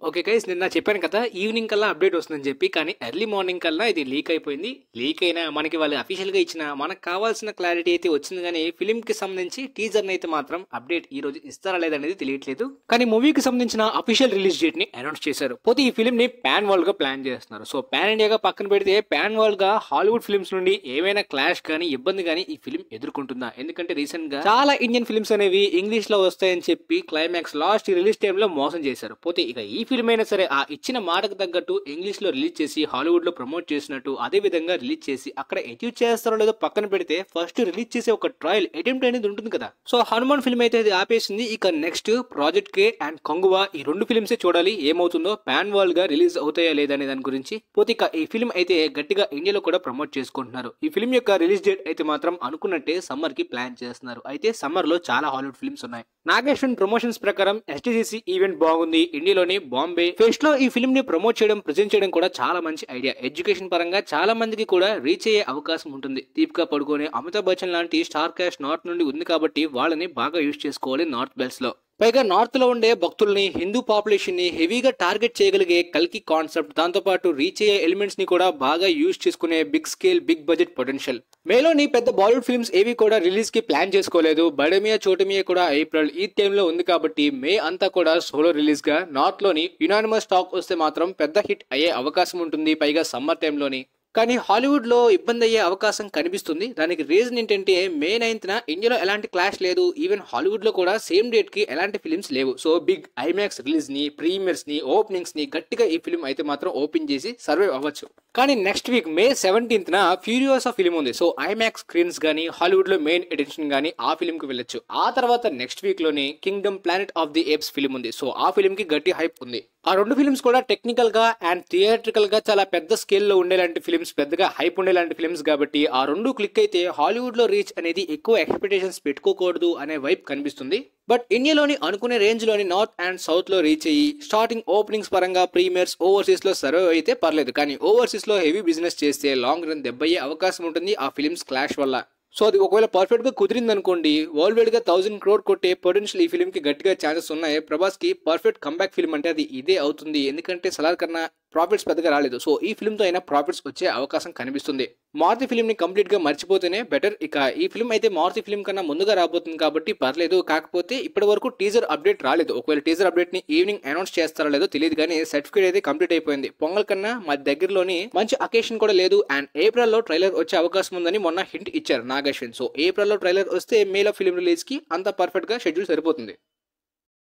Okay guys, నిన్న చెప్పాను కదా ఈవినింగ్ కల్లా అప్డేట్ వస్తుందని చెప్పి. కానీ ఎర్లీ మార్నింగ్ కల్లా ఇది లీక్ అయిపోయింది. లీక్ అయినా మనకి వాళ్ళు అఫీషియల్ గా ఇచ్చిన మనకు కావాల్సిన క్లారిటీ అయితే వచ్చింది. కానీ ఫిల్మ్ కి సంబంధించి టీజర్ అయితే మాత్రం అప్డేట్ ఈ రోజు ఇస్తారా లేదనేది తెలియట్లేదు. కానీ మూవీకి సంబంధించిన అఫీషియల్ రిలీజ్ డేట్ ని అనౌన్స్ చేశారు. పోతే ఈ ఫిల్మ్ ని పాన్ వరల్డ్ గా ప్లాన్ చేస్తున్నారు. సో పాన్ ఇండియాగా పక్కన పెడితే పాన్ వరల్డ్ గా హాలీవుడ్ ఫిల్మ్స్ నుండి ఏమైనా క్లాష్ కానీ ఇబ్బంది కానీ ఈ ఫిల్మ్ ఎదుర్కొంటుందా? ఎందుకంటే రీసెంట్ గా చాలా ఇండియన్ ఫిల్మ్స్ అనేవి ఇంగ్లీష్ లో వస్తాయని చెప్పి క్లైమాక్స్ లాస్ట్ రిలీజ్ టైమ్ లో మోసం చేశారు. పోతే ఇక ఈ ఫిల్మ్ అయినా సరే ఆ ఇచ్చిన మాటకు తగ్గట్టు ఇంగ్లీష్ లో రిలీజ్ చేసి హాలీవుడ్ లో ప్రమోట్ చేసినట్టు అదే విధంగా రిలీజ్ చేసి అక్కడ అచీవ్ చేస్తారో లేదో పక్కన పెడితే ఫస్ట్ రిలీజ్ చేసే ఒక ట్రయల్ అటెంప్ట్ అనేది ఉంటుంది కదా. సో హనుమాన్ ఫిల్మ్ అయితే ఇది ఆపేసింది. ఇక next project K and Kanguva ఈ రెండు ఫిల్మ్స్ చూడాలి ఏమవుతుందో, పాన్ వరల్డ్ గా రిలీజ్ అవుతాయా లేదా అనే దాని గురించి. పోతే ఇక ఈ ఫిల్మ్ అయితే గట్టిగా ఇండియాలో కూడా ప్రమోట్ చేసుకుంటున్నారు. ఈ ఫిల్మ్ యొక్క రిలీజ్ డేట్ అయితే మాత్రం అనుకున్నట్టే సమ్మర్ కి ప్లాన్ చేస్తున్నారు. అయితే సమ్మర్ లో చాలా హాలీవుడ్ ఫిల్మ్స్ ఉన్నాయి. నాగేశ్వన్ ప్రమోషన్స్ ప్రకారం ఎస్టీసీ ఈవెంట్ బాగుంది. ఇండియాలోని బాంబే ఫెస్ట్ లో ఈ ఫిల్మ్ ని ప్రమోట్ చేయడం, ప్రెజెంట్ చేయడం కూడా చాలా మంచి ఐడియా. ఎడ్యుకేషన్ పరంగా చాలా మందికి కూడా రీచ్ అయ్యే అవకాశం ఉంటుంది. దీపికా పడుకోని, అమితాబ్ బచ్చన్ లాంటి స్టార్ క్యాస్ట్ నార్త్ నుండి ఉంది కాబట్టి వాళ్ళని బాగా యూజ్ చేసుకోవాలి నార్త్ బెల్ట్స్ లో. పైగా నార్త్ లో ఉండే భక్తుల్ని, హిందూ పాపులేషన్ ని హెవీగా టార్గెట్ చేయగలిగే కల్కి కాన్సెప్ట్, దాంతో పాటు రీచ్ అయ్యే ఎలిమెంట్స్ ని కూడా బాగా యూజ్ చేసుకునే big scale big budget potential. మేలోని పెద్ద బాలీవుడ్ ఫిల్మ్స్ ఏవి కూడా రిలీజ్ కి ప్లాన్ చేసుకోలేదు. బడమియా చోటమియా కూడా ఏప్రిల్ ఈ టైంలో ఉంది కాబట్టి మే అంతా కూడా సోలో రిలీజ్ గా నార్త్ లోని యునానిమస్ టాక్ వస్తే మాత్రం పెద్ద హిట్ అయ్యే అవకాశం ఉంటుంది. పైగా సమ్మర్ టైంలోని. కానీ హాలీవుడ్ లో ఇబ్బంది అయ్యే అవకాశం కనిపిస్తుంది. దానికి రీజన్ ఏంటంటే మే 9న ఇండియాలో ఎలాంటి క్లాష్ లేదు. ఈవెన్ హాలీవుడ్ లో కూడా సేమ్ డేట్ కి ఎలాంటి ఫిల్మ్స్ లేవు. సో బిగ్ ఐమాక్స్ రిలీజ్ ని, ప్రీమియర్స్ ని, ఓపెనింగ్స్ ని గట్టిగా ఈ ఫిల్మ్ అయితే మాత్రం ఓపెన్ చేసి సర్వైవ్ అవ్వచ్చు. కానీ నెక్స్ట్ వీక్ మే 17న ఫ్యూరియోసా ఫిల్మ్ ఉంది. సో ఐమాక్స్ స్క్రీన్స్ గానీ, హాలీవుడ్ లో మెయిన్ ఎడిషన్ గానీ ఆ ఫిల్మ్ కి వెళ్ళొచ్చు. ఆ తర్వాత నెక్స్ట్ వీక్ లోనే Kingdom planet of the apes film ఉంది. సో ఆ ఫిల్మ్ కి గట్టి హైప్ ఉంది. ఆ రెండు ఫిల్మ్స్ కూడా టెక్నికల్ గా అండ్ థియేట్రికల్ గా చాలా పెద్ద స్కేల్ లో ఉండేలాంటి ఫిల్మ్స్, పెద్దగా హైప్ ఉండేలాంటి ఫిల్మ్స్ కాబట్టి ఆ రెండు క్లిక్ అయితే హాలీవుడ్ లో రీచ్ అనేది ఎక్కువ ఎక్స్పెక్టేషన్స్ పెట్టుకోకూడదు అనే వైప్ కనిపిస్తుంది. బట్ ఇండియాలోని అనుకునే రేంజ్ లోని నార్త్ అండ్ సౌత్ లో రీచ్ అయ్యి స్టార్టింగ్ ఓపెనింగ్స్ పరంగా ప్రీమియర్స్ ఓవర్సీస్ లో సర్వైవ్ అయితే పర్లేదు. కానీ ఓవర్సీస్ లో హెవీ బిజినెస్ చేస్తే లాంగ్ రన్ దెబ్బయ్యే అవకాశం ఉంటుంది ఆ ఫిల్మ్స్ క్లాష్ వల్ల. సో అది ఒకవేళ పర్ఫెక్ట్ గా కుదిరింది అనుకోండి, వరల్డ్ వైడ్ గా 1000 crore కొట్టే పొటెన్షియల్ ఈ ఫిల్మ్ కి గట్టిగా ఛాన్సెస్ ఉన్నాయి. ప్రభాస్ కి పర్ఫెక్ట్ కంబ్యాక్ ఫిల్మ్ అంటే అది ఇదే అవుతుంది. ఎందుకంటే సలార్ కన్నా ప్రాఫిట్స్ పెద్దగా రాలేదు. సో ఈ ఫిల్మ్ తో అయినా ప్రాఫిట్స్ వచ్చే అవకాశం కనిపిస్తుంది. మారుతి ఫిల్మ్ ని కంప్లీట్ గా మర్చిపోతేనే బెటర్. ఇక ఈ ఫిల్మ్ అయితే మారుతి ఫిల్మ్ కన్నా ముందుగా రాబోతుంది కాబట్టి పర్లేదు. కాకపోతే ఇప్పటి వరకు టీజర్ అప్డేట్ రాలేదు. ఒకవేళ టీజర్ అప్డేట్ ని ఈవినింగ్ అనౌన్స్ చేస్తారో లేదో తెలియదు. కానీ సర్టిఫికేట్ అయితే కంప్లీట్ అయిపోయింది. పొంగల్ కన్నా మా దగ్గరలోని మంచి అకేషన్ కూడా లేదు. అండ్ ఏప్రిల్ లో ట్రైలర్ వచ్చే అవకాశం ఉందని మొన్న హింట్ ఇచ్చారు నాగేశ్వన్. సో ఏప్రిల్ లో ట్రైలర్ వస్తే మేలో ఫిల్మ్ రిలీజ్ కి అంత పర్ఫెక్ట్ గా షెడ్యూల్ సరిపోతుంది.